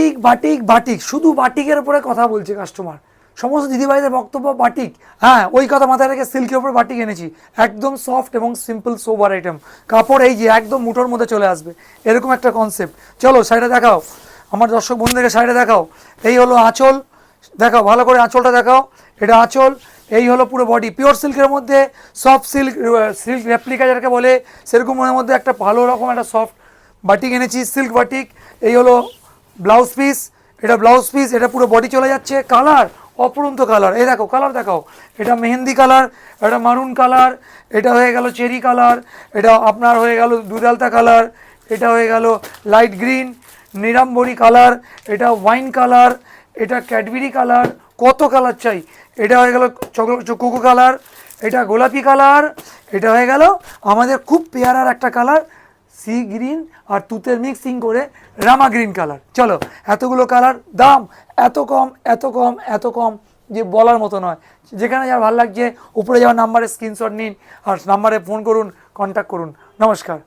Batik batik batik, শুধু বাটিকের উপরে কথা বলছে কাস্টমার, সমস্ত দিদিভাইদের বক্তব্য বাটিক। হ্যাঁ, ওই কথা মাথায় রেখে সিল্কের উপরে বাটিক এনেছি, একদম সফট এবং সিম্পল সোবার আইটেম। কাপড় এই যে একদম মুঠোর মধ্যে চলে আসবে, এরকম একটা কনসেপ্ট। চলো শাড়িটা দেখাও, আমার দর্শক বন্ধুদেরকে শাড়িটা দেখাও। এই হলো আঁচল, দেখাও ভালো করে আঁচলটা দেখাও, এটা আঁচল। এই হলো পুরো বডি, পিওর সিল্কের মধ্যে সফট সিল্ক, সিল্ক রেপ্লিকা যাকে বলে সেরকমের মধ্যে একটা ভালো রকম একটা সফট বাটিক এনেছি, সিল্ক বাটিক। এই হলো ব্লাউজ পিস, এটা ব্লাউজ পিস, এটা পুরো বডি চলে যাচ্ছে। কালার অপরন্ত কালার, এই দেখো কালার দেখাও, এটা মেহেন্দি কালার, এটা মারুন কালার, এটা হয়ে গেল চেরি কালার, এটা আপনার হয়ে গেল দুধালতা কালার, এটা হয়ে গেল লাইট গ্রিন নিরাম্বরী কালার, এটা ওয়াইন কালার, এটা ক্যাডবেরি কালার, কত কালার চাই। এটা হয়ে গেল কোকো কালার, এটা গোলাপি কালার, এটা হয়ে গেল আমাদের খুব পেয়ারার একটা কালার সি গ্রিন আর তুতের মিক্সিং করে রামা গ্রিন কালার। চলো এতগুলো কালার, দাম এত কম এত কম এত কম যে বলার মতো নয়। যেখানে যার ভালো লাগছে উপরে যাওয়ার নাম্বারে স্ক্রিনশট নিন আর নাম্বারে ফোন করুন, কন্ট্যাক্ট করুন। নমস্কার।